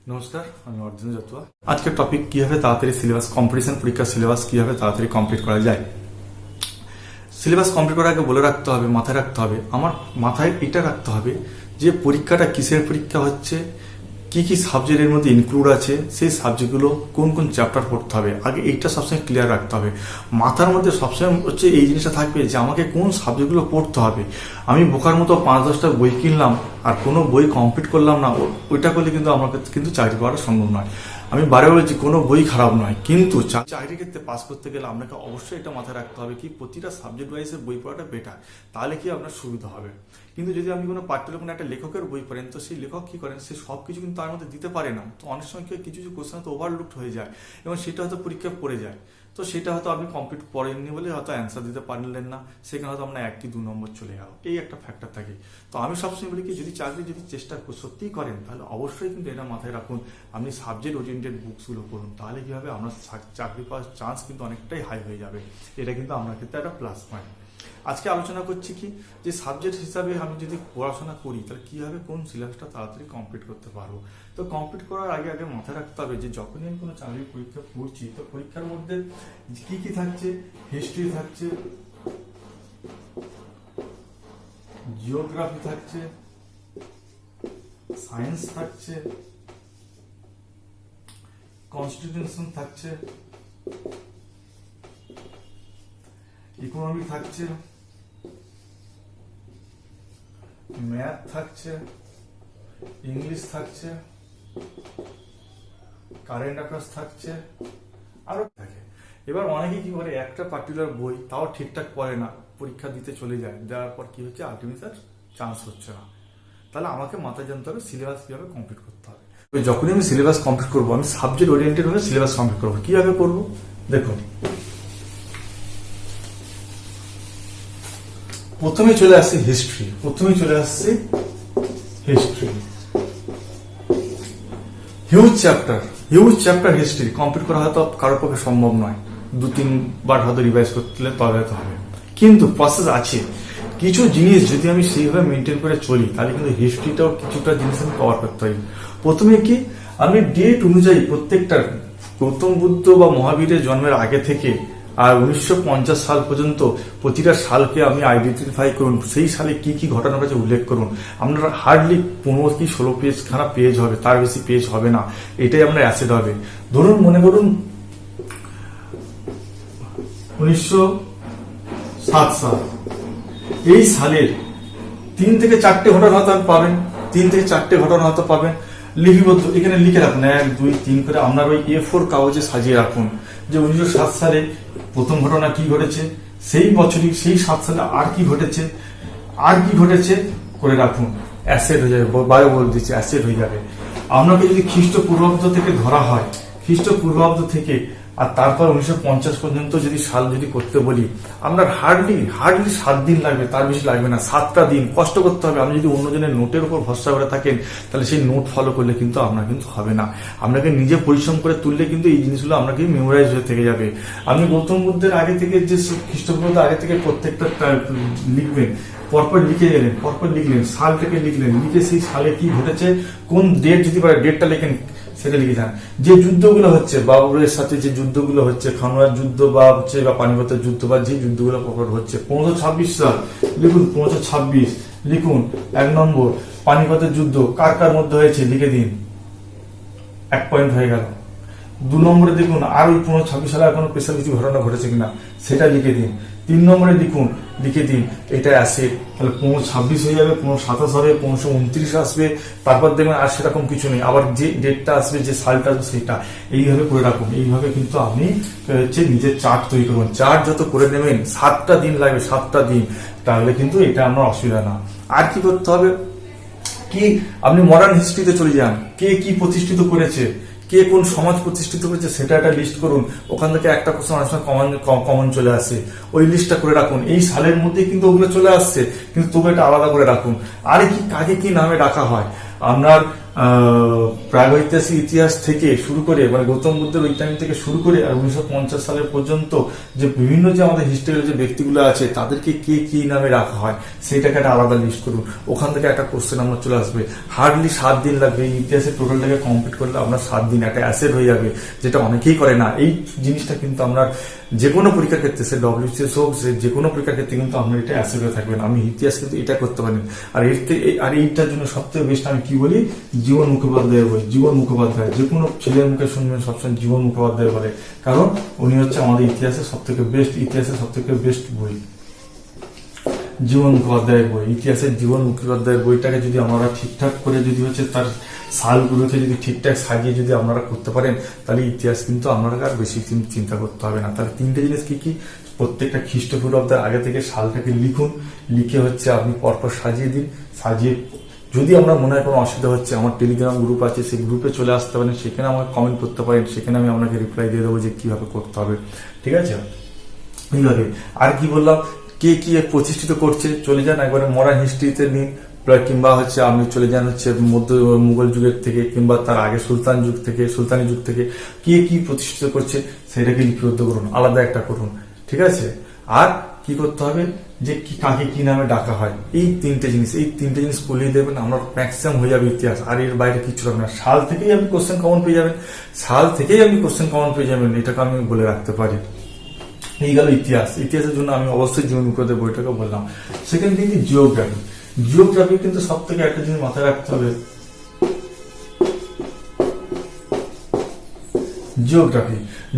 নমস্কার, আমি অর্জুন জতুয়া। আজকের টপিক কিভাবে তাড়াতাড়ি সিলেবাস কম্পিটিশন পরীক্ষার সিলেবাস কিভাবে তাড়াতাড়ি কমপ্লিট করা যায়। সিলেবাস কমপ্লিট করার আগে বলে রাখতে হবে, মাথায় রাখতে হবে, আমার মাথায় এটা রাখতে হবে যে পরীক্ষাটা কিসের পরীক্ষা হচ্ছে, কি কি সাবজেক্টের মধ্যে ইনক্লুড আছে, সেই সাবজেক্টগুলো কোন কোন চ্যাপ্টার পড়তে হবে, আগে এইটা সবসময় ক্লিয়ার রাখতে হবে। মাথার মধ্যে সবসময় হচ্ছে এই জিনিসটা থাকবে যে আমাকে কোন সাবজেক্টগুলো পড়তে হবে। আমি বোকার মতো 5-10টা বই কিনলাম আর কোনো বই কমপ্লিট করলাম না, ওইটা করলে কিন্তু আমাকে কিন্তু চাকরি করা সম্ভব নয়। আমি বারে বলছি কোনো বই খারাপ নয়, কিন্তু চাকরির ক্ষেত্রে পাস করতে গেলে আপনাকে অবশ্যই এটা মাথায় রাখতে হবে কি প্রতিটা সাবজেক্ট ওয়াইজে বই পড়াটা বেটার, তাহলে কি আপনার সুবিধা হবে। কিন্তু যদি আপনি কোনো পার্টিকুলার কোনো একটা লেখকের বই পড়েন, তো সেই লেখক কি করেন, সে সব কিছু কিন্তু তার মধ্যে দিতে পারে না। তো অনেক সময় কিছু কিছু কোশ্চেন হয়তো ওভারলুকড হয়ে যায় এবং সেটা হয়তো পরীক্ষায় পড়ে যায়। তো সেটা হয়তো আপনি কমপ্লিট করেননি বলে হয়তো অ্যান্সার দিতে পারলেন না, সেখানে হয়তো আপনার 1 কি 2 নম্বর চলে গেল, এই একটা ফ্যাক্টর থাকে। তো আমি সবসময় বলি কি যদি চাকরি যদি চেষ্টা সত্যিই করেন তাহলে অবশ্যই কিন্তু এটা মাথায় রাখুন, আপনি সাবজেক্ট ওরিয়েন্টেড বুকসগুলো পড়ুন, তাহলে কি হবে আপনার চাকরি পাওয়ার চান্স কিন্তু অনেকটাই হাই হয়ে যাবে। এটা কিন্তু আপনার ক্ষেত্রে একটা প্লাস পয়েন্ট। আজকে আলোচনা করছি কি যে সাবজেক্ট হিসাবে আমি যদি পড়াশোনা করি তাহলে কিভাবে কোন সিলেবাসটা তাড়াতাড়ি কমপ্লিট করতে পারবো। তো কমপ্লিট করার আগে মাথায় রাখতে হবে যে যখনই আমি কোনো চাকরির পরীক্ষা পড়ছি, তো পরীক্ষার মধ্যে কি কি থাকছে, হিস্ট্রি থাকছে, জিওগ্রাফি থাকছে, সায়েন্স থাকছে, কনস্টিটিউশন থাকছে, ইকোনমি থাকছে, ম্যাথ থাকছে, ইংলিশ থাকছে, কারেন্ট অ্যাফেয়ার্স থাকছে, আরো থাকে। এবার অনেকে কি করে একটা পার্টিকুলার বই তাও ঠিকঠাক পড়ে না, পরীক্ষা দিতে চলে যায়, দেওয়ার পর কি হচ্ছে আলটিমেটলি আর চান্স হচ্ছে না। তাহলে আমাকে মাথায় জানতে হবে সিলেবাস কিভাবে কমপ্লিট করতে হবে। যখনই আমি সিলেবাস কমপ্লিট করবো, আমি সাবজেক্ট ওরিয়েন্টেড হয়ে সিলেবাস কমপ্লিট করবো। কিভাবে করবো দেখুন, প্রথমে চলে আসছে history. Huge chapter history complete করা হয়তো কারোর পক্ষে সম্ভব নয়, 2-3 বার হয়তো রিভাইজ করতে তবে হয়তো হবে, কিন্তু প্রসেস আছে। কিছু জিনিস যদি আমি সেইভাবে মেনটেন করে চলি তাহলে কিন্তু হিস্ট্রিটাও কিছুটা জিনিস আমি কভার করতে পারি। প্রথমে কি আমি ডেট অনুযায়ী প্রত্যেকটা গৌতম বুদ্ধ বা মহাবীরের জন্মের আগে থেকে আর 1950 সাল পর্যন্ত প্রতিটা সালকে আমি আইডেন্টিফাই করুন, সেই সালে কি কি ঘটনা ঘটেছে উল্লেখ করুন। আপনার হার্ডলি 15 কি 16 পেজ খানা পেজ হবে, তার বেশি পেজ হবে না, এটাই আপনার অ্যাসেট হবে। ধরুন মনে করুন 1907 সাল, এই সালের 3 থেকে 4টে ঘটনা হয়তো পাবেন, লিপিবদ্ধ এখানে লিখে রাখুন 1, 2, 3 করে আপনার ওই A4 কাগজে সাজিয়ে রাখুন যে 1907 সালে প্রথম ঘটনা কি ঘটেছে, সেই বছরই সেই 7 সালে আর কি ঘটেছে করে রাখুন। অ্যাসেট হয়ে যাবে, বায়ো বলে দিচ্ছে অ্যাসেট হয়ে যাবে। আপনাকে যদি খ্রিস্টপূর্বাব্দ থেকে ধরা হয়, খ্রিস্টপূর্বাব্দ থেকে আর তারপর 1950 পর্যন্ত যদি সাল যদি করতে বলি, আপনার হার্ডলি 7 দিন লাগবে, তার বেশি লাগবে না। 7টা দিন কষ্ট করতে হবে। আপনি যদি অন্যজনের নোটের উপর ভরসা করে থাকেন তাহলে সেই নোট ফলো করলে কিন্তু আপনার কিন্তু হবে না। আপনাকে নিজে পরিশ্রম করে তুললে কিন্তু এই জিনিসগুলো আপনাকে মেমোরাইজ হয়ে থেকে যাবে। আপনি গৌতম বুদ্ধের আগে থেকে যে খ্রিস্টপূর্বাব্দ আগে থেকে প্রত্যেকটা লিখবেন, পরপর লিখলেন, সালটাকে লিখলেন, লিখে সেই সালে কি ঘটেছে, কোন ডেট যদি পারে ডেটটা লেখেন, সেটা লিখে যান। যে যুদ্ধগুলো হচ্ছে, বাবরের সাথে যে যুদ্ধগুলো হচ্ছে, খানোয়ার যুদ্ধ বা পানিপথের যুদ্ধ বা যে যুদ্ধগুলো হচ্ছে, 1526 সাল লিখুন, 1526 লিখুন। 1 নম্বর পানিপথের যুদ্ধ কার কার মধ্যে হয়েছে লিখে দিন, 1 পয়েন্ট হয়ে গেল। 2 নম্বরে দেখুন আর ওই 1526 সালে কোনো স্পেশাল কিছু ঘটনা ঘটেছে কিনা সেটা লিখে দিন। 3 নম্বরে লিখে দিন এটা আসে, তাহলে 1526 হয়ে যাবে, 1527 হবে, 1529 আসবে, তারপর দেখবেন আর সেরকম কিছু নেই, আবার যে ডেটটা আসবে, যে সালটা আসবে সেটা এইভাবে করে রাখুন। এইভাবে কিন্তু আপনি নিজের চার্ট তৈরি করবেন। চার্ট যত করে নেবেন 7টা দিন লাগবে, 7টা দিন, তাহলে কিন্তু এটা আপনার অসুবিধা না। আর কি করতে হবে কি, আপনি মডার্ন হিস্ট্রিতে চলে যান, কে কি প্রতিষ্ঠিত করেছে, কে কোন সমাজ প্রতিষ্ঠিত করেছে সেটা একটা লিস্ট করুন। ওখান থেকে একটা কোশ্চেন অনেক সময় কমন চলে আসে, ওই লিস্টটা করে রাখুন। এই সালের মধ্যেই কিন্তু ওগুলো চলে আসছে, কিন্তু তবু এটা আলাদা করে রাখুন। আর কি কাকে কি নামে ডাকা হয়, আপনার প্রাগৈতিহাসিক ইতিহাস থেকে শুরু করে মানে গৌতম বুদ্ধের ওই টাইম থেকে শুরু করে আর 1950 সালের পর্যন্ত যে বিভিন্ন যে আমাদের হিস্ট্রির যে ব্যক্তিগুলো আছে তাদেরকে কে কি নামে রাখা হয় সেটাকে একটা আলাদা লিস্ট করুন। ওখান থেকে একটা কোশ্চেন আমরা চলে আসবে। হার্ডলি 7 দিন লাগবে এই ইতিহাসের টোটালটাকে কমপ্লিট করলে আপনার 7 দিন একটা অ্যাসেট হয়ে যাবে, যেটা অনেকেই করে না। এই জিনিসটা কিন্তু আমরা যে কোনো পরীক্ষার ক্ষেত্রে সে ডব্লিউবিসিএস হোক যে কোনো পরীক্ষার ক্ষেত্রে কিন্তু আপনার এটা অ্যাসেট হয়ে থাকবেন। আমি ইতিহাস কিন্তু এটা করতে পারেন। আর এইটার জন্য সবথেকে বেস্ট আমি কি বলি, জীবন মুখোপাধ্যায়ের বই। জীবন মুখোপাধ্যায় যে কোনো ছেলের মুখে শুনবেন সবসময় জীবন মুখোপাধ্যায় বলে, কারণ উনি হচ্ছে আমাদের ইতিহাসের সবথেকে বেস্ট, ইতিহাসের সবথেকে বেস্ট বই জীবন মুখোপাধ্যায়ের বই। ইতিহাসের জীবন মুখোপাধ্যায়ের বইটাকে যদি আমরা ঠিকঠাক করে যদি হচ্ছে তার সালগুলোকে যদি ঠিকঠাক সাজিয়ে যদি আপনারা করতে পারেন তাহলে ইতিহাস কিন্তু আপনারা আর বেশি চিন্তা করতে হবে না। তাহলে 3টে জিনিস কি কি, প্রত্যেকটা খ্রিস্টপূর্বাব্দের আগে থেকে সালটাকে লিখুন, লিখে হচ্ছে আপনি পরপর সাজিয়ে দিন। সাজিয়ে যদি আপনার মনে হয় কোনো অসুবিধা হচ্ছে, আমার টেলিগ্রাম গ্রুপ আছে, সেই গ্রুপে চলে আসতে পারেন, সেখানে আমাকে কমেন্ট করতে পারেন, সেখানে আমি আপনাকে রিপ্লাই দিয়ে দেবো যে কিভাবে করতে হবে। ঠিক আছে, এইভাবে। আর কি বললাম, কে কি প্রতিষ্ঠিত করছে চলে যান একবারে মডার্ন হিস্ট্রিতে নিন, কিংবা হচ্ছে আপনি চলে যান হচ্ছে মধ্য মুঘল যুগের থেকে কিংবা তার আগে সুলতানি যুগ থেকে কে কি প্রতিষ্ঠিত করছে সেটাকে লিপিবদ্ধ করুন, আলাদা একটা করুন। ঠিক আছে, আর কি করতে হবে যে কাকে কি নামে ডাকা হয়, এই 3টে জিনিস করলেই দেবেন আমরা ম্যাক্সিমাম হয়ে যাবে ইতিহাস। আর এর বাইরে কিছু হবে না। সাল থেকেই আপনি কোশ্চেন কমন পেয়ে যাবেন, এটাকে আমি বলে রাখতে পারি। এই গেল ইতিহাস। ইতিহাসের জন্য আমি অবশ্যই জীবন মুখোপাধ্যায়ের বইটাকে বললাম। সেকেন্ড থিং জিওগ্রাফি কিন্তু সব থেকে একটা জিনিস মাথায় রাখতে হবে,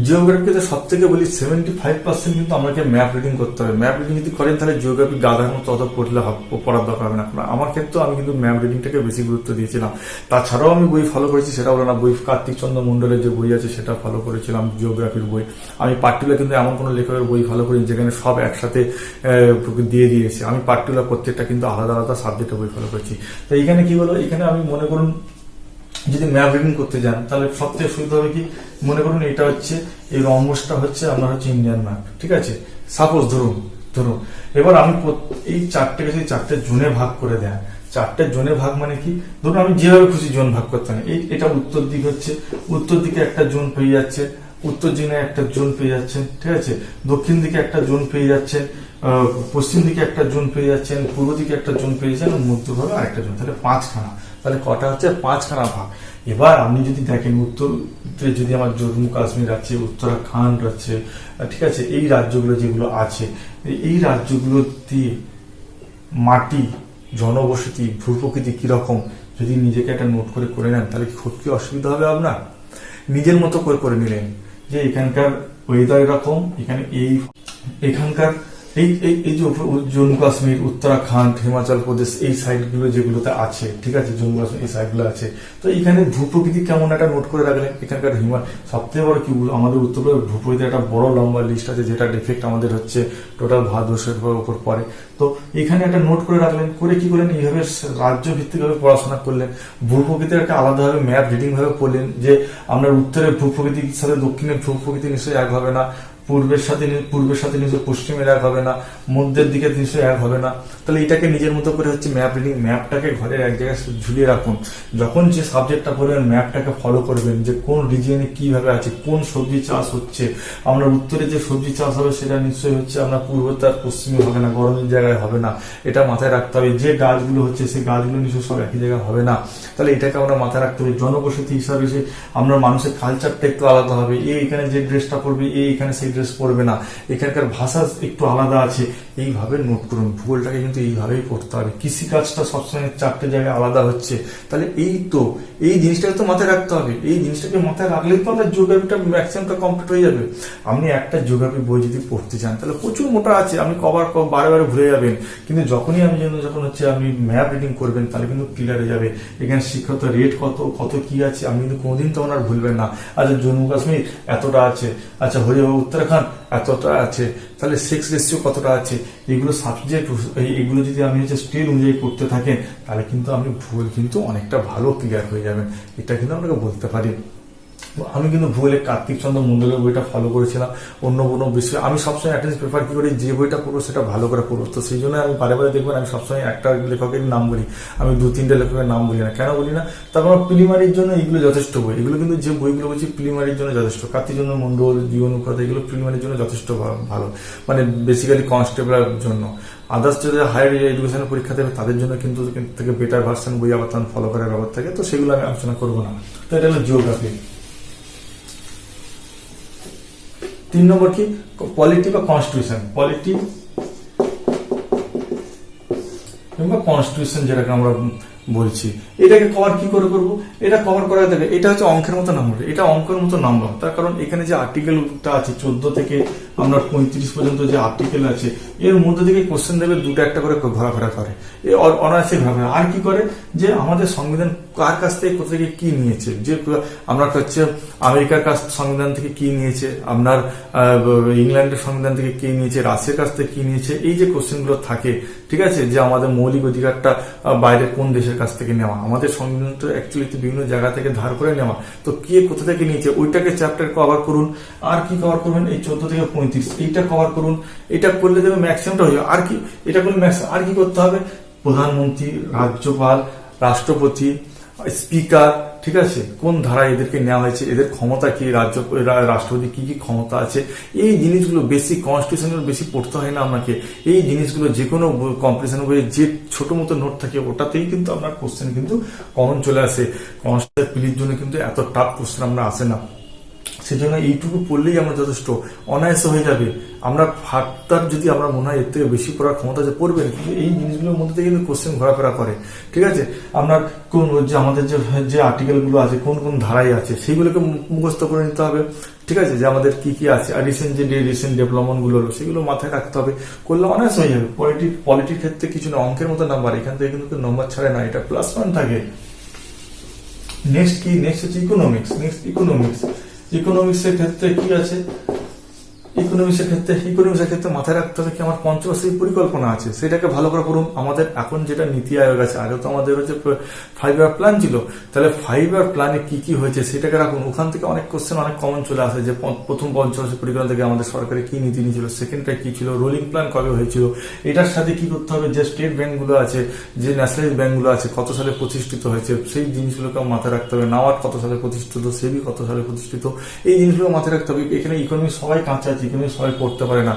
জিওগ্রাফিতে সব থেকে বলি 75% কিন্তু আমাকে ম্যাপ রিডিং করতে হবে। ম্যাপ রিডিং যদি করেন তাহলে জিওগ্রাফি গাধার মতো অত পড়ার দরকার হবে না। আমার ক্ষেত্রে আমি কিন্তু ম্যাপ রিডিংটাকে বেশি গুরুত্ব দিয়েছিলাম। তাছাড়াও আমি বই ফলো করেছি, সেটা বলো না, বই কার্তিক চন্দ্র মন্ডলের যে বই আছে সেটা ফলো করেছিলাম, জিওগ্রাফির বই। আমি পার্টিকুলার কিন্তু এমন কোনো লেখকের বই ফলো করি যেখানে সব একসাথে দিয়ে দিয়েছে। আমি পার্টিকুলার প্রত্যেকটা কিন্তু আলাদা আলাদা সাবজেক্টে বই ফলো করেছি। তো এখানে কি বলো, এখানে আমি মনে করুন যদি ম্যাপ রিডিং করতে যান তাহলে সবথেকে সুবিধা হবে কি, মনে করুন এটা হচ্ছে এই রম্বসটা হচ্ছে আপনার হচ্ছে ইন্ডিয়ান ম্যাপ। ঠিক আছে, সাপোজ ধরুন এবার আমি এই 4টে জোনে ভাগ করে দেন। 4টে জোনে ভাগ মানে কি, ধরুন আমি যেভাবে খুশি জোন ভাগ করতে পারি। এটা উত্তর দিক হচ্ছে, উত্তর দিকে একটা জোন পেয়ে যাচ্ছে, উত্তর দিকে একটা জোন পেয়ে যাচ্ছেন। ঠিক আছে, দক্ষিণ দিকে একটা জোন পেয়ে যাচ্ছেন, পশ্চিম দিকে একটা জোন পেয়ে যাচ্ছেন, পূর্ব দিকে একটা জোন পেয়ে যাচ্ছেন, মধ্যভাগে আরেকটা জোন। তাহলে 5খানা। তাহলে কটা হচ্ছে 5খানা ভাগ। এবার আপনি যদি দেখেন উত্তরে যদি আমার জম্মু কাশ্মীর আছে, উত্তরাখণ্ড আছে, ঠিক আছে, এই রাজ্যগুলো যেগুলো আছে, এই রাজ্যগুলোতে মাটি, জনবসতি, ভূপ্রকৃতি কিরকম যদি নিজেকে একটা নোট করে নেন তাহলে খুব কি অসুবিধা হবে আপনার? নিজের মতো করে নিলেন যে এখানকার ওয়েদার এরকম, এখানকার এই যে জম্মু কাশ্মীর, উত্তরাখণ্ড, হিমাচল প্রদেশ এই সাইডগুলো যেগুলোতে আছে, ঠিক আছে, জম্মু কাশ্মীর এই সাইডগুলো আছে, তো এখানে ভূপ্রকৃতি কেমন একটা নোট করে রাখলেন। এখানকার সবথেকে বড় কি আমাদের উত্তরপ্রদেশ ভূপ্রকৃতির একটা বড় লম্বা লিস্ট আছে, যেটা ডিফেক্ট আমাদের হচ্ছে টোটাল ভারতবর্ষের উপর পড়ে। তো এখানে একটা নোট করে রাখলেন, করে কি করলেন, এইভাবে রাজ্য ভিত্তিকভাবে পড়াশোনা করলেন। ভূপ্রকৃতির একটা আলাদাভাবে ম্যাপ রিডিং ভাবে পড়লেন যে আপনার উত্তরের ভূপ্রকৃতির সাথে দক্ষিণের ভূপ্রকৃতি নিশ্চয়ই এক হবে না, পূর্বের সাথে নিশ্চয় পশ্চিমের এক হবে না, মধ্যের দিকে নিশ্চয়ই এক হবে না। তাহলে এটাকে নিজের মতো করে হচ্ছে ম্যাপ রিডিং, ম্যাপটাকে ঘরের এক জায়গায় ঝুলিয়ে রাখুন। যখন যে সাবজেক্টটা পড়বেন ম্যাপটাকে ফলো করবেন যে কোন রিজিয়নে কিভাবে আছে, কোন সবজি চাষ হচ্ছে। আমরা উত্তরে যে সবজি চাষ হবে সেটা নিশ্চয়ই হচ্ছে আপনার পূর্ব তার পশ্চিমে হবে না, গরমের জায়গায় হবে না, এটা মাথায় রাখতে হবে। যে গাছগুলো হচ্ছে সেই গাছগুলো নিশ্চয়ই সব একই জায়গায় হবে না, তাহলে এটাকে আমরা মাথায় রাখতে হবে। জনবসতি হিসাবে যে আমরা মানুষের কালচারটা একটু আলাদা হবে, এখানে যে ড্রেসটা পরবে এখানে সেই ড্রেস পরবে না, এখানকার ভাষা একটু আলাদা আছে, এইভাবে নোট করুন। ভূগোলটাকে কিন্তু এইভাবেই পড়তে হবে। কৃষিকাজটা সবসময় 4টে জায়গায় আলাদা হচ্ছে, তাহলে এই জিনিসটাকে তো মাথায় রাখতে হবে। এই জিনিসটাকে মাথায় রাখলেই তো আপনার জিওগ্রাফিটা ম্যাক্সিমামটা কমপ্লিট হয়ে যাবে। আপনি একটা জিওগ্রাফি বই যদি পড়তে চান তাহলে প্রচুর মোটা আছে, আপনি বারে ভুলে যাবেন, কিন্তু যখনই যখন হচ্ছে আপনি ম্যাপ রিডিং করবেন তাহলে কিন্তু ক্লিয়ার হয়ে যাবে। এখানে শিক্ষাগত রেট কত কি আছে আপনি কিন্তু কোনোদিন তখন আর ভুলবেন না। আচ্ছা জম্মু কাশ্মীর এতটা আছে, আচ্ছা উত্তরাখণ্ড এতটা আছে, তাহলে সেক্স রেশিও কতটা আছে, এগুলো সাবজেক্ট, এগুলো যদি আপনি হচ্ছে স্টেট অনুযায়ী করতে থাকেন তাহলে কিন্তু আপনি ভূগোল কিন্তু অনেকটা ভালো ক্লিয়ার হয়ে যাবেন, এটা কিন্তু আপনাকে বলতে পারি। আমি কিন্তু ভূগোলে কার্তিক চন্দ্র মন্ডলের বইটা ফলো করেছিলাম। অন্য কোনো বিষয় আমি সবসময় অ্যাটেন্স প্রেফার কি করি, যে বইটা পড়বো সেটা ভালো করে পড়বো। তো সেই জন্য আমি বারে বারে দেখবেন আমি সবসময় একটা লেখকের নাম বলি, আমি 2-3টে লেখকের নাম বলি না। কেন বলি না? তারপর প্রিলিমারির জন্য এগুলো যথেষ্ট বই। এগুলো কিন্তু যে বইগুলো বলছি প্রিলিমারির জন্য যথেষ্ট। কার্তিক চন্দ্র মন্ডল, জীবনকথা, এগুলো প্রিলিমারির জন্য যথেষ্ট ভালো, মানে বেসিক্যালি কনস্টেবলের জন্য। আদার্স যদি হায়ার এডুকেশনের পরীক্ষা দেবে তাদের জন্য কিন্তু থেকে বেটার ভার্সন বই আবার তখন ফলো করার ব্যাপার থাকে। তো সেগুলো আমি আলোচনা করবো না। তো এটা হলো জিওগ্রাফি। 3 নম্বর কি? পলিটি বা কনস্টিটিউশন। পলিটি কিংবা কনস্টিটিউশন যেটাকে আমরা বলছি, এটাকে কভার কি করে করবো? এটা কভার করা যাবে, এটা হচ্ছে অঙ্কের মতো নাম্বার, এটা অঙ্কের মতো নাম্বার। তার কারণ এখানে যে আর্টিকেলটা আছে 14 থেকে আমরা 35 পর্যন্ত যে আর্টিকেল আছে, এর মধ্যে থেকে কোশ্চেন দেবে 2-1 করে ঘোরাফেরা করে, অনায়াসে ঘোরাফেরা। আর কি করে, যে আমাদের সংবিধান কার কাছ থেকে কোথা থেকে কি নিয়েছে, যে আমরা হচ্ছে আমেরিকার কাছ সংবিধান থেকে কি নিয়েছে, আপনার ইংল্যান্ডের সংবিধান থেকে কি নিয়েছে, রাশিয়ার কাছ থেকে কি নিয়েছে, এই যে কোশ্চেনগুলো থাকে, ঠিক আছে, যে আমাদের মৌলিক অধিকারটা বাইরে কোন দেশের কাছ থেকে নেওয়া, আমাদের সংবিধানটা অ্যাকচুয়ালি বিভিন্ন জায়গা থেকে ধার করে নেওয়া, তো কে কোথা থেকে নিয়েছে ওইটাকে চ্যাপ্টার কভার করুন। আর কি কভার করবেন? এই 14 থেকে 35 এইটা কভার করুন। এটা করলে দেবে ম্যাক্সিমামটা হয়ে যাবে। আর কি এটা করলে ম্যাক্সিমাম আর কি করতে হবে? প্রধানমন্ত্রী, রাজ্যপাল, রাষ্ট্রপতি, স্পিকার, ঠিক আছে, কোন ধারায় এদেরকে নেওয়া হয়েছে, এদের ক্ষমতা কি, রাষ্ট্রপতি কি কি ক্ষমতা আছে, এই জিনিসগুলো বেশি কনস্টিটিউশনের বেশি পড়তে হয় না আপনাকে। এই জিনিসগুলো যে কোনো কম্পিটিশন বইয়ে যে ছোট মতো নোট থাকে ওটাতেই কিন্তু আপনার কোশ্চেন কিন্তু কমন চলে আসে। কনস্টিটিউশন পিলির জন্য কিন্তু এত টাফ কোশ্চেন আমরা আসে না। সেজন্য এইটুকু পড়লেই আমরা যথেষ্ট, অনায়াসে হয়ে যাবে। আমরা ফার্দার যদি আমরা মনে হয় এর থেকে বেশি পড়ার ক্ষমতা যে পড়বেন, কিন্তু এই জিনিসগুলোর মধ্যে থেকে কিন্তু কোশ্চেন ঘোরাফেরা করে, ঠিক আছে। আপনার কোন যে আমাদের যে আর্টিকেলগুলো আছে কোন কোন ধারায় আছে সেইগুলোকে মুখস্থ করে নিতে হবে, ঠিক আছে, যে আমাদের কি কি আছে, আর রিসেন্ট ডেভেলপমেন্ট গুলো সেগুলো মাথায় রাখতে হবে, করলে অনায়াস হয়ে যাবে। পলিটির ক্ষেত্রে কিছু না, অঙ্কের মতো নাম্বার, এখান থেকে কিন্তু নম্বর ছাড়ে না, এটা +1 থাকে। নেক্সট কি? নেক্সট হচ্ছে ইকোনমিক্স। ইকোনমিক্সের ক্ষেত্রে কি আছে? ইকোনমিক্সের ক্ষেত্রে মাথায় রাখতে হবে কি, আমার পঞ্চবার্ষিক পরিকল্পনা আছে, সেটাকে ভালো করে পড়ুন। আমাদের এখন যেটা নীতি আয়োগ আছে, আগে তো আমাদের হচ্ছে 5-year প্ল্যান ছিল, তাহলে 5-year প্ল্যানে কি কি হয়েছে সেটাকে রাখুন। ওখান থেকে অনেক কোশ্চেন অনেক কমন চলে আসে, যে প্রথম পঞ্চবার্ষিক পরিকল্পনা থেকে আমাদের সরকারে কি নীতি নিয়েছিল, সেকেন্ডটা কি ছিল, রোলিং প্ল্যান কবে হয়েছিল, এটার সাথে কি করতে হবে, যে স্টেট ব্যাংকগুলো আছে, যে ন্যাশনালাইজ ব্যাংকগুলো আছে, কত সালে প্রতিষ্ঠিত হয়েছে, সেই জিনিসগুলোকে মাথায় রাখতে হবে। নাবার্ড কত সালে প্রতিষ্ঠিত, সেবি কত সালে প্রতিষ্ঠিত, এই জিনিসগুলো মাথায় রাখতে হবে। এখানে ইকোনমিক্স সবাই কাঁচা আছে, ইকোনমিক্স সবাই পড়তে পারে না,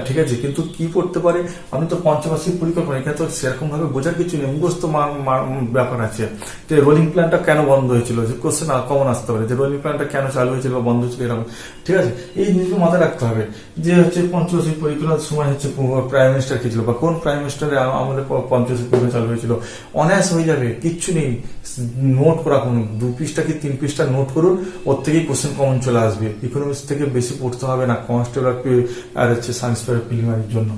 ঠিক আছে, কিন্তু কি পড়তে পারে, আমি তো পঞ্চবার্ষিক পরিকল্পনা, এখানে তো সেরকম ভাবে বোঝার কিছু নেই, মুখস্থ ব্যাপার আছে। যে রোলিং প্ল্যানটা কেন বন্ধ হয়েছিল, যে কোশ্চেন কমন আসতে পারে, যে রোলিং প্ল্যানটা কেন চালু হয়েছিল বা বন্ধ হয়েছিল, এরকম, ঠিক আছে, এই জিনিসগুলো মাথায় রাখতে হবে। যে হচ্ছে পঞ্চবার্ষিক পরিকল্পনার সময় হচ্ছে প্রাইম মিনিস্টার কি ছিল, বা কোন প্রাইম মিনিস্টারে আমাদের পঞ্চবার্ষিক পরিকল্পনা চালু হয়েছিল, অনায়াস হয়ে যাবে, কিচ্ছু নেই। নোট করা কোন 2 পৃষ্ঠা কি 3 পৃষ্ঠা নোট করুন, ওর থেকেই কোশ্চেন কমন চলে আসবে। ইকোনমিক্স থেকে বেশি পড়তে হবে না কনস্টেবল আর হচ্ছে সায়েন্স প্রিলিমিনারির জন্য।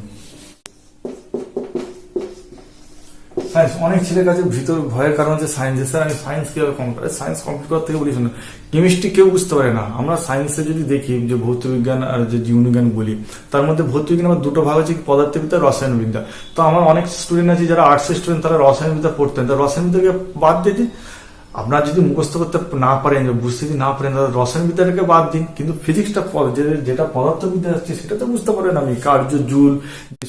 সায়েন্স অনেক ছেলের কাছে ভিতর ভয়ের কারণ হচ্ছে সায়েন্স, স্যার আমি সায়েন্স কিভাবে কমপ্লিট, সায়েন্স কমপ্লিট করার থেকে বলিস না, কেমিস্ট্রি কেউ বুঝতে পারে না। আমরা সায়েন্সে যদি দেখি, যে ভৌত বিজ্ঞান আর যে জীববিজ্ঞান বলি, তার মধ্যে ভৌত বিজ্ঞান আমার 2টো ভাগ আছে, পদার্থবিদ্যা, রসায়নবিদ্যা। তো আমার অনেক স্টুডেন্ট আছে যারা আর্টসের স্টুডেন্ট, তারা রসায়নবিদ্যা পড়তেন, তারা রসায়নবিদ্যাকে বাদ দিয়ে দিন। আপনার যদি মুখস্থ করতে না পারেন, বুঝতে যদি না পারেন, তাহলে রসায়নবিদ্যাটাকে বাদ দিন, কিন্তু ফিজিক্সটা যেটা পদার্থবিদ্যা আছে সেটা তো বুঝতে পারেন। আমি কার্য, জুল,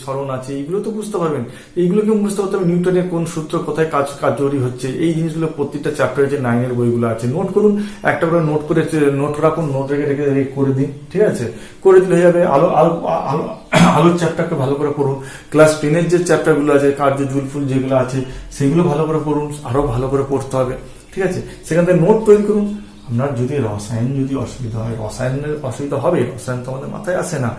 সরণ আছে, এইগুলো তো বুঝতে পারবেন। এইগুলোকে মুখস্থ করতে হবে, নিউটনের কোন সূত্র কোথায় কার্যকরী হচ্ছে, এই জিনিসগুলো প্রত্যেকটা চ্যাপ্টারে যে 9-এর বইগুলো আছে নোট করুন, একটা করে নোট রাখুন, নোট রেখে করে দিন, ঠিক আছে, করে দিলে হয়ে যাবে। আলোর চ্যাপ্টারকে ভালো করে পড়ুন। ক্লাস 10-এর যে চ্যাপ্টারগুলো আছে, কার্য, জুল, ফুল যেগুলো আছে সেগুলো ভালো করে পড়ুন, আরো ভালো করে পড়তে হবে, ঠিক আছে। সেখান থেকে নোট তৈরি করুন। আপনার যদি রসায়ন অসুবিধা হয়, রসায়নের অসুবিধা হবে, রসায়ন তো আমাদের মাথায় আসে না,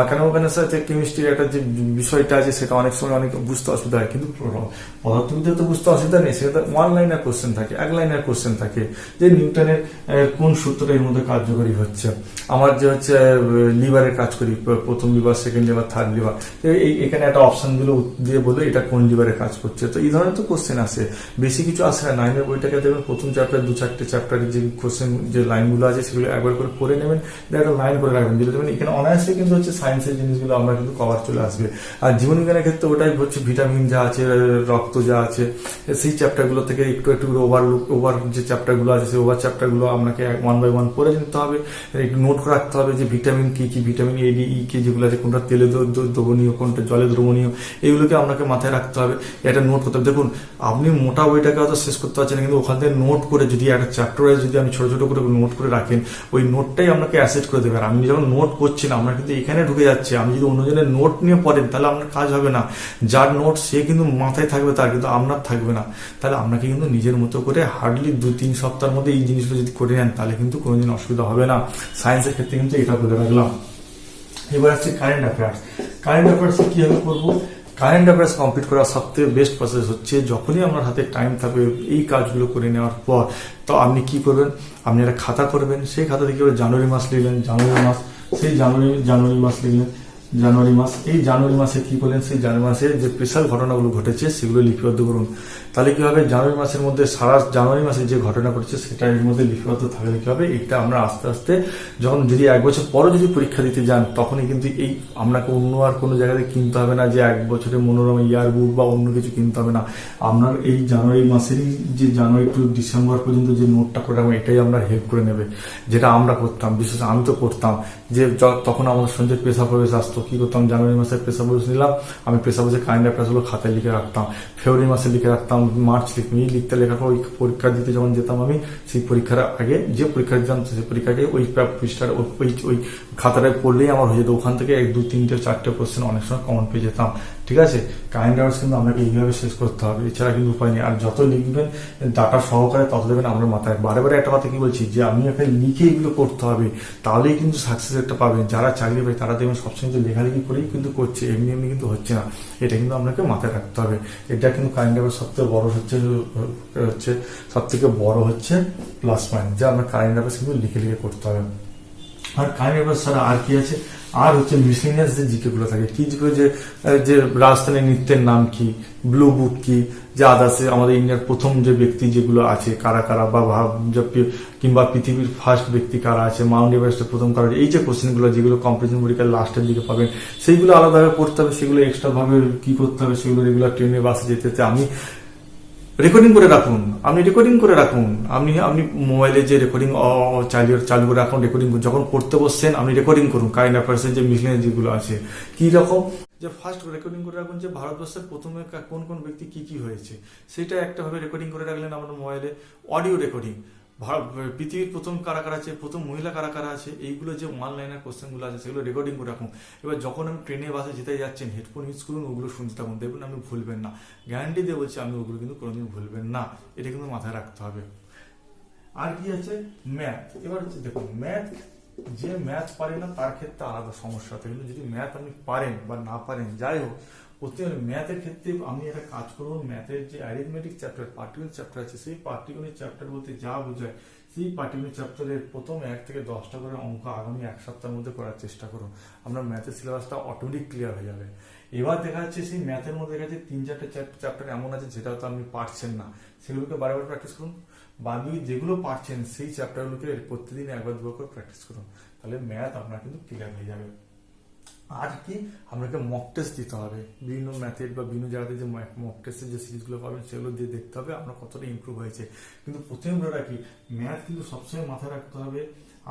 কেন ওখানে সাথে কেমিস্ট্রির একটা যে বিষয়টা আছে সেটা অনেক সময় অনেক বুঝতে অসুবিধা হয়, কিন্তু পদার্থবিদ্যা তো বুঝতে অসুবিধা নেই, সেটা 1 লাইনের কোশ্চেন থাকে, 1 লাইনের কোশ্চেন থাকে, যে নিউটনের কোন সূত্রটা এর মধ্যে কার্যকরী হচ্ছে, আমার যে হচ্ছে লিভারের কাজ করি, প্রথম liver, second liver, third liver, এখানে একটা অপশন গুলো দিয়ে বলে এটা কোন লিভারে কাজ করছে। তো এই ধরনের তো কোশ্চেন আসে, বেশি কিছু আসে না। 9-এর বইটাকে দেখবেন প্রথম চ্যাপ্টার 2-4টে চ্যাপ্টারে যে কোশ্চেন কোশ্চেন যে লাইনগুলো আছে সেগুলো একবার করে পড়ে নেবেন, একটা লাইন করে রাখবেন, যেটা দেবেন এখানে অনায়াসে কিন্তু হচ্ছে সায়েন্সের জিনিসগুলো আমরা কিন্তু কভার চলে আসবে। আর জীবনবিজ্ঞানের ক্ষেত্রে ওটাই হচ্ছে ভিটামিন যা আছে, রক্ত যা আছে, সেই চ্যাপ্টারগুলো থেকে একটু একটু করে ওভার যে চ্যাপ্টারগুলো আছে সেই ওভার চ্যাপ্টারগুলো আপনাকে 1 বাই 1 পড়ে নিতে হবে, একটু নোট করে রাখতে হবে যে ভিটামিন কি কি, ভিটামিন এ ডি ই কি যেগুলো আছে, কোনটা তেলে দ্রবণীয় কোনটা জলে দ্রবণীয়, এইগুলোকে আপনাকে মাথায় রাখতে হবে, এটা নোট করতে হবে। দেখুন আপনি মোটা বইটাকে হয়তো শেষ করতে পারছেন, কিন্তু ওখান থেকে নোট করে যদি একটা চ্যাপ্টার ওয়াইজ যদি আপনি ছোট ছোট করে নোট করে রাখেন, ওই নোটটাই আপনাকে অ্যাসেট করে দেবেন। আপনি যখন নোট করছেন আপনার কিন্তু এখানে ঢুকে যাচ্ছে, আপনি যদি অন্যজনের নোট নিয়ে পড়েন তাহলে আপনার কাজ হবে না। যার নোট সে কিন্তু মাথায় থাকবে, তার কিন্তু আপনার থাকবে না। তাহলে আপনাকে কিন্তু নিজের মতো করে হার্ডলি 2-3 সপ্তাহের মধ্যে এই জিনিসগুলো যদি করে নেন তাহলে কিন্তু কোনোদিন অসুবিধা হবে না। সায়েন্সের ক্ষেত্রে কিন্তু এটা বলে রাখলাম। এবার আসছে কারেন্ট অ্যাফেয়ার্স। কারেন্ট অ্যাফেয়ার্স কিভাবে করবো? কারেন্ট অ্যাফেয়ার্স কমপ্লিট করার সবথেকে বেস্ট প্রসেস হচ্ছে যখনই আপনার হাতে টাইম থাকবে এই কাজগুলো করে নেওয়ার পর, তো আপনি কি করবেন, আপনি একটা খাতা করবেন, সেই খাতা থেকে জানুয়ারি মাস লিখলেন, জানুয়ারি মাস, সেই জানুয়ারি মাস লিখলেন, জানুয়ারি মাস, এই জানুয়ারি মাসে কি করলেন, সেই জানুয়ারি মাসে যে স্পেশাল ঘটনাগুলো ঘটেছে সেগুলো লিপিবদ্ধ করুন। তাহলে কি হবে, জানুয়ারি মাসের মধ্যে সারা জানুয়ারি মাসে যে ঘটনা ঘটেছে সেটা এর মধ্যে লিপিবদ্ধ থাকলে কি হবে, এটা আমরা আস্তে আস্তে যখন যদি 1 বছর পরে যদি পরীক্ষা দিতে যান তখনই কিন্তু এই আপনাকে অন্য আর কোনো জায়গাতে কিনতে হবে না যে 1 বছরের মনোরমা ইয়ার বুক বা অন্য কিছু কিনতে হবে না। আপনার এই জানুয়ারি মাসেরই যে জানুয়ারি টু ডিসেম্বর পর্যন্ত যে নোটটা করে রাখবো এটাই আমরা হেল্প করে নেবে, যেটা আমরা করতাম, বিশেষ আমি তো করতাম যে তখন আমাদের সঞ্জয় পেশা প্রবেশ আসতো, কি করতাম, জানুয়ারি মাসে পেশা প্রবেশ নিলাম, আমি পেশা প্রবেশে কারেন্ট অ্যাফেয়ার্স গুলো খাতায় লিখে রাখতাম, ফেব্রুয়ারি মাসে লিখে রাখতাম, মার্চ লিখতে লেখার পর ওই পরীক্ষা দিতে যখন যেতাম আমি, সেই পরীক্ষার আগে যে পরীক্ষা দিতাম সেই পরীক্ষাকে ওই পৃষ্ঠার ওই খাতাটায় পড়লেই আমার হয়ে যেত, ওখান থেকে 1, 2, 3, 4টে কোশ্চেন অনেক সময় কমন পেয়ে যেতাম। ঠিক আছে, কারেন্ট অ্যাফেয়ার্স কিন্তু আপনাকে এইভাবে শেষ করতে হবে, এছাড়া কিন্তু উপায় নেই। আর যত লিখবেন ডাটা সহকারে তত দেবেন আপনার মাথায়। বারে বারে একটা কথা কি বলছি, যে আপনি একটা লিখে এগুলো করতে হবে, তাহলেই কিন্তু সাকসেস একটা পাবেন। যারা চাকরি পায় তারা দেখবেন সবসময় যে লেখালেখি করেই কিন্তু করছে, এমনি এমনি কিন্তু হচ্ছে না, এটা কিন্তু আপনাকে মাথায় রাখতে হবে। এটা কিন্তু কারেন্ট অ্যাফেয়ার্স সবথেকে বড় হচ্ছে সবথেকে বড় হচ্ছে প্লাস পয়েন্ট, যে আপনার কারেন্ট অ্যাফেয়ার্স কিন্তু লিখে লিখে করতে হবে। আর কারেন্ট অ্যাফেয়ার্স ছাড়া আর কি আছে, আর হচ্ছে মিসলিনিয়াস যে জিকে গুলো থাকে, কি যে রাজস্থানের নৃত্যের নাম কি, ব্লু বুক কি, যে আদার্সে আমাদের ইন্ডিয়ার প্রথম যে ব্যক্তি যেগুলো আছে কারা কারা, বা কিংবা পৃথিবীর ফার্স্ট ব্যক্তি কারা আছে, মাউন্ট এভারেস্টের প্রথম কারা, এই যে কোশ্চেন গুলো যেগুলো কম্পিটিশন পরীক্ষার লাস্টের দিকে পাবেন, সেইগুলো আলাদাভাবে পড়তে হবে, সেগুলো এক্সট্রা ভাবে কি করতে হবে, সেগুলো রেগুলার ট্রেনে বাসে যেতে আমি রেকর্ডিং করে রাখুন, আপনি মোবাইলে যে রেকর্ডিং চালু করে রাখুন, রেকর্ডিং যখন পড়তে বসছেন আপনি রেকর্ডিং করুন কারেন্ট অ্যাফেয়ার্সের যে মিসলিনিয়াস যেগুলো আছে। কি রকম, যে ফার্স্ট রেকর্ডিং করে রাখুন যে ভারতবর্ষের প্রথমে কোন কোন ব্যক্তি কি কি হয়েছে, সেটা একটা ভাবে রেকর্ডিং করে রাখলেন আপনার মোবাইলে। অডিও রেকর্ডিং, পৃথিবীর প্রথম কারা কারা আছে, প্রথম মহিলা কারা কারা আছে, এইগুলো যে 1 লাইনের কোশ্চেন গুলো আছে সেগুলো রেকর্ডিং করে রাখুন। এবার যখন আমি ট্রেনে বাসে যেতে যাচ্ছেন হেডফোন ইউজ করুন, ওগুলো শুনতে থাকুন, দেখবেন আপনি ভুলবেন না, গ্যারান্টি দিয়ে বলছি আমি ওগুলো কিন্তু কোনোদিন ভুলবেন না, এটা কিন্তু মাথায় রাখতে হবে। আর কি আছে, ম্যাথ। এবার হচ্ছে দেখুন ম্যাথ, যে ম্যাথ পারে না তার ক্ষেত্রে আলাদা সমস্যা হতে, কিন্তু যদি ম্যাথ আপনি পারেন বা না পারেন যাই হোক, প্রত্যেক ম্যাথের ক্ষেত্রে আপনি একটা কাজ করুন, ম্যাথের যে অ্যারিথমেটিক চ্যাপ্টার পার্টিকুলার চ্যাপ্টার আছে, সেই পার্টিকুলার চ্যাপ্টার বলতে যা বোঝায় সেই পার্টিকুলার চ্যাপ্টারের প্রথম 1 থেকে 10টা করে অঙ্ক আগামী 1 সপ্তাহের মধ্যে করার চেষ্টা করুন, আপনার ম্যাথের সিলেবাসটা অটোমেটিক ক্লিয়ার হয়ে যাবে। এবার দেখা যাচ্ছে সেই ম্যাথের মধ্যে দেখা যাচ্ছে 3-4টে চ্যাপ্টার এমন আছে যেটা তো আপনি পারছেন না, সেগুলোকে বারবার প্র্যাকটিস করুন, বাকি যেগুলো পারছেন সেই চ্যাপ্টারগুলোকে প্রতিদিন 1-2 করে প্র্যাকটিস করুন, তাহলে ম্যাথ আপনার কিন্তু ক্লিয়ার হয়ে যাবে। আর কি, আপনাকে মক টেস্ট দিতে হবে, বিভিন্ন ম্যাথের বা বিভিন্ন জায়গাতে যে মক টেস্টের যে সিরিজগুলো পাবেন সেগুলো দিয়ে দেখতে হবে আপনার কতটা ইমপ্রুভ হয়েছে। কিন্তু প্রথমে বলে রাখি, ম্যাথ কিন্তু সবসময় মাথায় রাখতে হবে,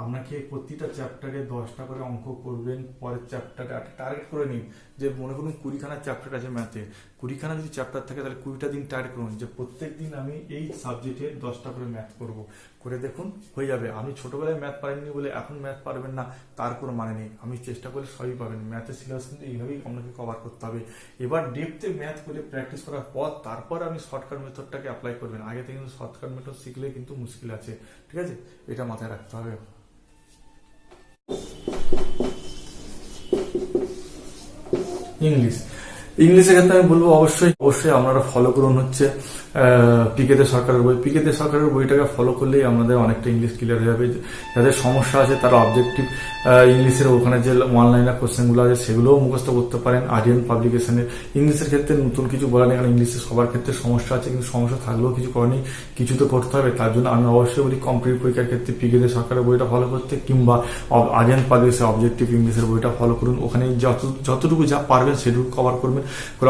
আপনাকে প্রতিটা চ্যাপ্টারে 10টা করে অঙ্ক করবেন, পরের চ্যাপ্টারে একটা টার্গেট করে নিন, যে মনে করুন 20খানা চ্যাপ্টার আছে ম্যাথে, 20খানা যদি চ্যাপ্টার থাকে তাহলে 20টা দিন টার্গেট করুন যে প্রত্যেক দিন আমি এই সাবজেক্টে 10টা করে ম্যাথ করব, করে দেখুন হয়ে যাবে। আমি ছোটবেলায় ম্যাথ পারিনি বলে এখন ম্যাথ পারবেন না তার কোনো মানে নেই, আমি চেষ্টা করলে সবই পাবেন। ম্যাথের সিলেবাস কিন্তু এইভাবেই আপনাকে কভার করতে হবে। এবার ডেপথে ম্যাথ করে প্র্যাকটিস করার পর তারপর আপনি শর্টকাট মেথডটাকে অ্যাপ্লাই করবেন, আগে থেকে কিন্তু শর্টকাট মেথড শিখলে কিন্তু মুশকিল আছে, ঠিক আছে, এটা মাথায় রাখতে হবে। ইংলিশ, ইংলিশের ক্ষেত্রে আমি বলবো অবশ্যই অবশ্যই আপনারা ফলো করুন হচ্ছে পিকে দে সরকারের বই। পিকে দে সরকারের বইটাকে ফলো করলেই আমাদের অনেকটা ইংলিশ ক্লিয়ার হয়ে যাবে। যাদের সমস্যা আছে তারা অবজেক্টিভ ইংলিশের ওখানে যে ওয়ান লাইনার কোশ্চেনগুলো আছে সেগুলোও মুখস্থ করতে পারেন। আরিয়ান পাবলিকেশনের ইংলিশের ক্ষেত্রে নতুন কিছু বলা নেই, কারণ ইংলিশে সবার ক্ষেত্রে সমস্যা আছে, কিন্তু সমস্যা থাকলেও কিছু করেনি, কিছু তো করতে হবে। তার জন্য আমি অবশ্যই বলি কম্পিটিটিভ পরীক্ষার ক্ষেত্রে পিকে দে সরকারের বইটা ফলো করতে, কিংবা আরিয়ান পাবলিকেশনের অবজেক্টিভ ইংলিশের বইটা ফলো করুন। ওখানে যতটুকু যা পারবেন সেটুকু কভার করবেন।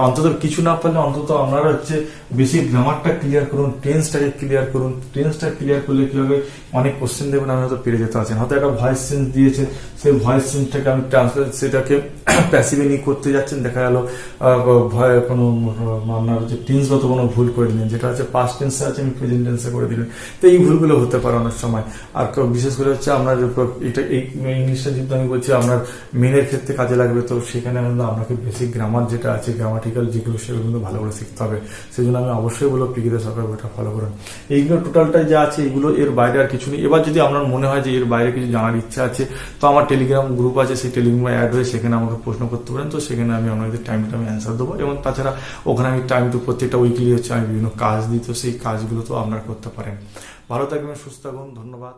অন্তত কিছু না পারলে অন্তত আপনারা হচ্ছে বেশি গ্রামারটা ক্লিয়ার করুন, টেন্সটাকে ক্লিয়ার করুন। টেন্সটা ক্লিয়ার করলে কি হবে, অনেক কোশ্চেন দেবেন আমি হয়তো পেরে যেতে পারছেন। হয়তো একটা ভয়েস চেঞ্জ দিয়েছে, সেই ভয়েস চেঞ্জটাকে আমি ট্রান্সলেট সেটাকে প্যাসিভে নিয়ে করতে যাচ্ছেন, দেখা গেল ভয় কোনো আপনার যে টেন্সগত কোনো ভুল করে দিলেন, যেটা হচ্ছে পাস্ট টেন্সে আছে আমি প্রেজেন্ট টেন্সে করে দিলেন। তো এই ভুলগুলো হতে পারে অনেক সময়। আর বিশেষ করে হচ্ছে আপনার এটা এই ইংলিশটা যেহেতু আমি বলছি আপনার মেনের ক্ষেত্রে কাজে লাগবে, তো সেখানে আপনাকে বেসিক গ্রামার যেটা আছে, গ্রামাটিক্যাল যেগুলো সেগুলো কিন্তু ভালো করে শিখতে হবে। সেই জন্য আমি অবশ্যই বলবো পিকে দে সরকার বইটা ফলো করুন। এইগুলো টোটালটাই যা আছে এগুলো, এর বাইরে আর কিছু নেই। এবার যদি আপনার মনে হয় যে এর বাইরে কিছু জানার ইচ্ছা আছে, তো আমার টেলিগ্রাম গ্রুপ আছে, সেই টেলিগ্রামে অ্যাড হয়ে সেখানে আমাকে প্রশ্ন করতে পারেন। তো সেখানে আমি আপনাদের টাইম টু টাইম অ্যান্সার দেবো। এবং তাছাড়া ওখানে আমি টাইম টু প্রত্যেকটা উইকলি হচ্ছে আমি বিভিন্ন কাজ দিই, তো সেই কাজগুলো তো আপনারা করতে পারেন। ভালো থাকবেন, সুস্থ থাকুন, ধন্যবাদ।